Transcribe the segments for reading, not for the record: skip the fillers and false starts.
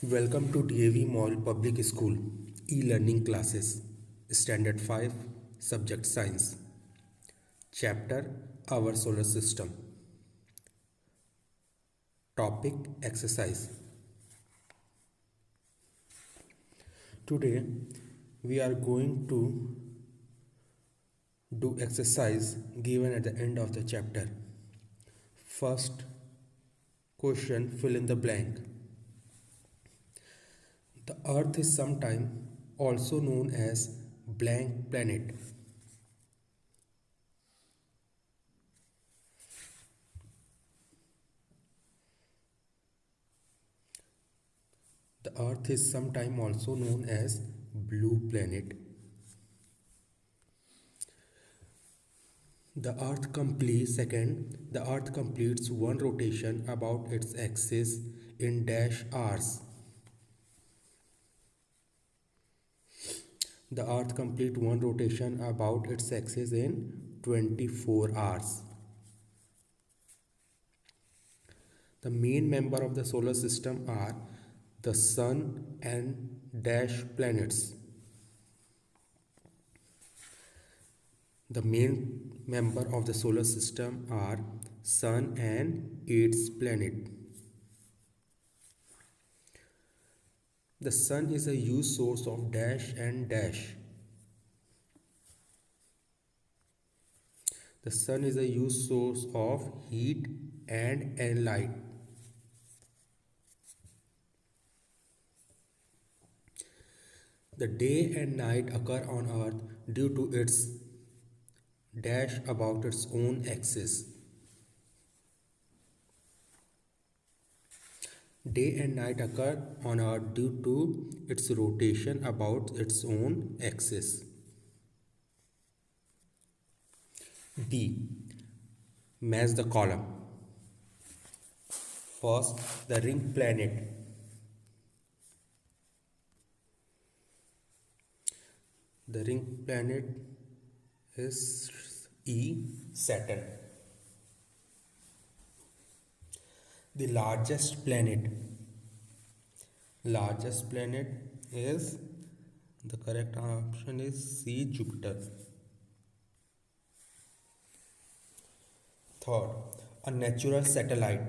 Welcome to DAV Mall Public School e-learning classes, Standard 5, Subject Science, Chapter Our Solar System, Topic Exercise. Today we are going to do exercise given at the end of the chapter. First question, fill in the blank. The Earth is sometimes also known as blank planet. The Earth is sometimes also known as blue planet. The Earth completes one rotation about its axis in dash hours. The Earth completes one rotation about its axis in 24 hours. The main member of the solar system are the Sun and dash planets. The main member of the solar system are Sun and its planet. The Sun is a huge source of dash and dash. The Sun is a huge source of heat and light. The day and night occur on Earth due to its dash about its own axis. Day and night occur on Earth due to its rotation about its own axis. D. Match the column. First, the ring planet. The ring planet is E. Saturn. The largest planet is, the correct option is C. Jupiter. Third, a natural satellite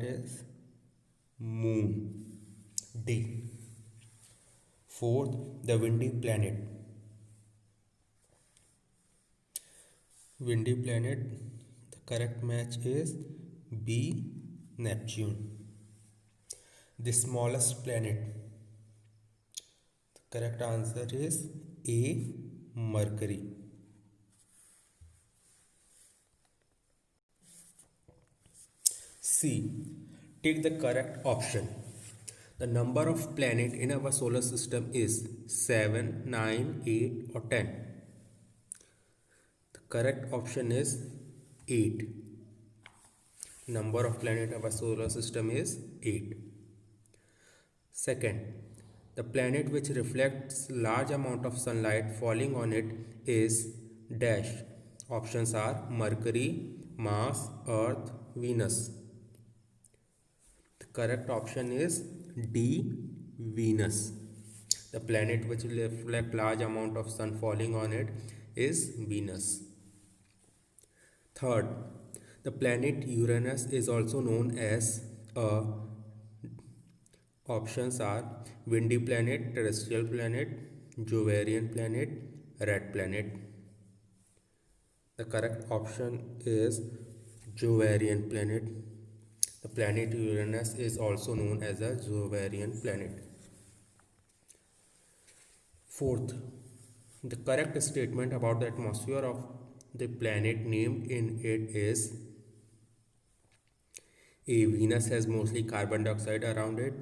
is Moon. D. Fourth, the windy planet. The correct match is B. Neptune. The smallest planet. The correct answer is A. Mercury. C. Take the correct option. The number of planets in our solar system is 7, 9, 8 or 10. The correct option is 8. Number of planets in our solar system is 8. Second, the planet which reflects large amount of sunlight falling on it is dash. Options are Mercury, Mars, Earth, Venus. The correct option is D. Venus. The planet which reflects large amount of sun falling on it is Venus. Third, the planet Uranus is also known as a, options are windy planet, terrestrial planet, Jovarian planet, red planet. The correct option is Jovarian planet. The planet Uranus is also known as a Jovarian planet. Fourth, the correct statement about the atmosphere of the planet named in it is A. Venus has mostly carbon dioxide around it.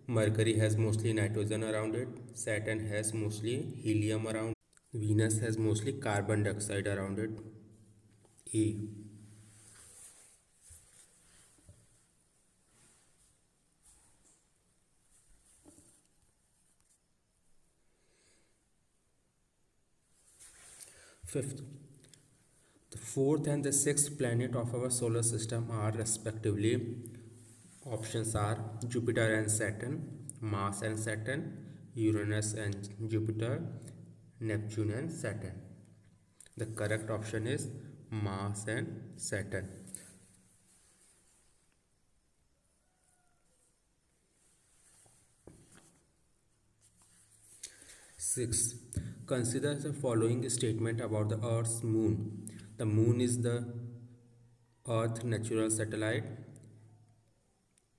Mercury has mostly nitrogen around it. Saturn has mostly helium around it. Venus has mostly carbon dioxide around it. A. Fifth, the fourth and the sixth planet of our solar system are respectively Options are Jupiter and Saturn, Mars and Saturn, Uranus and Jupiter, Neptune and Saturn. The correct option is Mars and Saturn. 6. Consider the following statement about the Earth's moon. The moon is the Earth's natural satellite.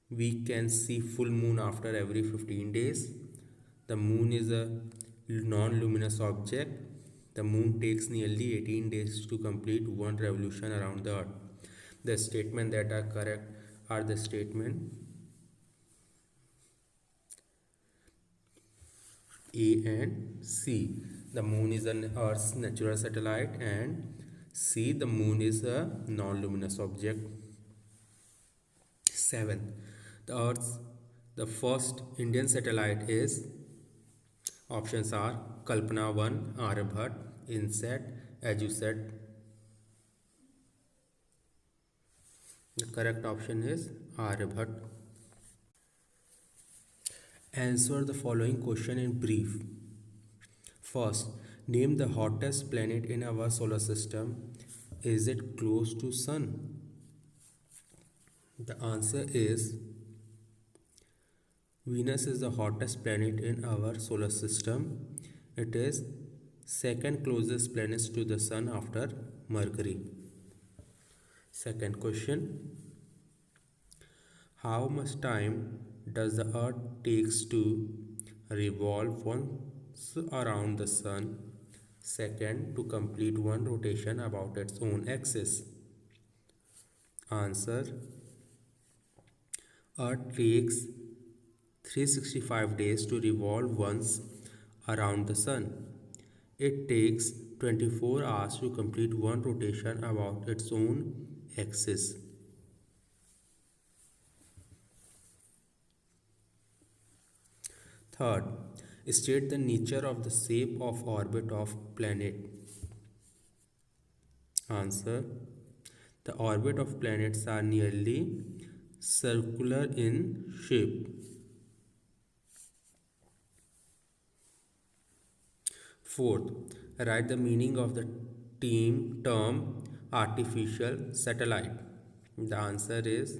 We can see full moon after every 15 days. The moon is a non-luminous object. The moon takes nearly 18 days to complete one revolution around the Earth. The statements that are correct are the statement A and C. The moon is an Earth's natural satellite, and C, the moon is a non-luminous object. 7. The first Indian satellite is, options are Kalpana 1, Aryabhat, INSAT, EduSat. The correct option is Aryabhat. Answer the following question in brief. First, name the hottest planet in our solar system. Is it close to Sun? The answer is Venus is the hottest planet in our solar system. It is second closest planet to the Sun after Mercury. Second question. How much time does the Earth takes to revolve once around the Sun? Second, to complete one rotation about its own axis. Answer. Earth takes 365 days to revolve once around the Sun. It takes 24 hours to complete one rotation about its own axis. Third, state the nature of the shape of orbit of planet. Answer. The orbit of planets are nearly circular in shape. Fourth, write the meaning of the term artificial satellite. The answer is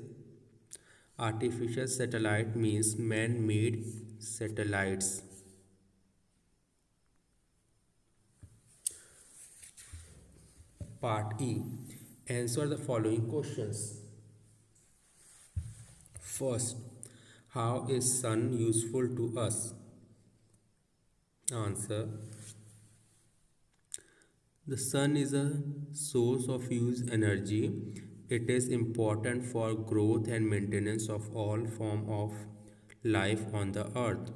artificial satellite means man-made satellites. Part E. Answer the following questions. First, how is Sun useful to us? Answer. The Sun is a source of used energy. It is important for growth and maintenance of all form of life on the earth.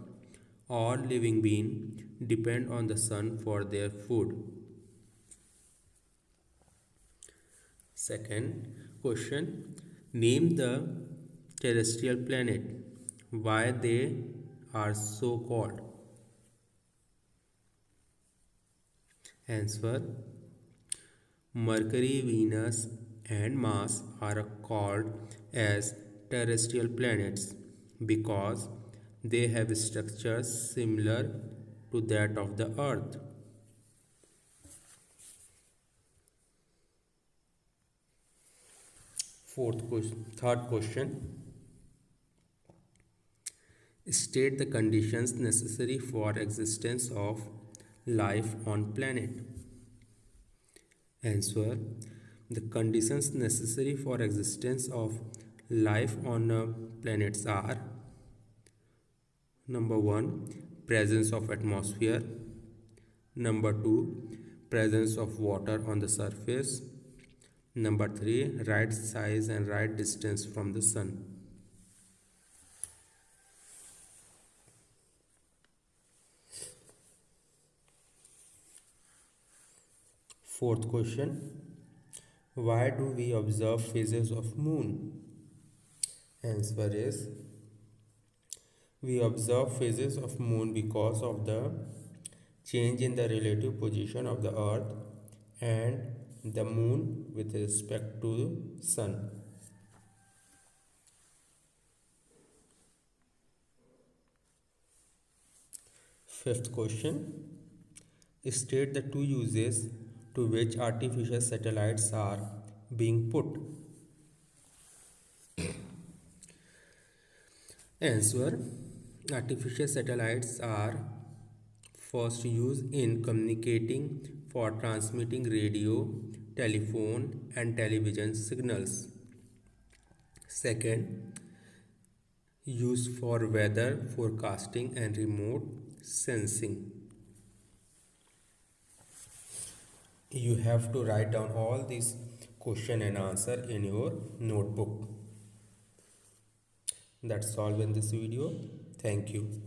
All living beings depend on the Sun for their food. Second question. Name the terrestrial planet. Why they are so called? Answer. Mercury, Venus and Mars are called as terrestrial planets because they have structures similar to that of the Earth. Third question. State the conditions necessary for existence of life on planet. Answer. The conditions necessary for existence of life on planets are: number 1, presence of atmosphere; number 2, presence of water on the surface; number 3, right size and right distance from the Sun. Fourth question. Why do we observe phases of moon? Answer is, we observe phases of moon because of the change in the relative position of the earth and the moon with respect to sun. Fifth question. State the two uses to which artificial satellites are being put. Answer. Artificial satellites are first used in communicating for transmitting radio, telephone, and television signals. Second, used for weather forecasting and remote sensing. You have to write down all these question and answer in your notebook. That's all in this video. Thank you.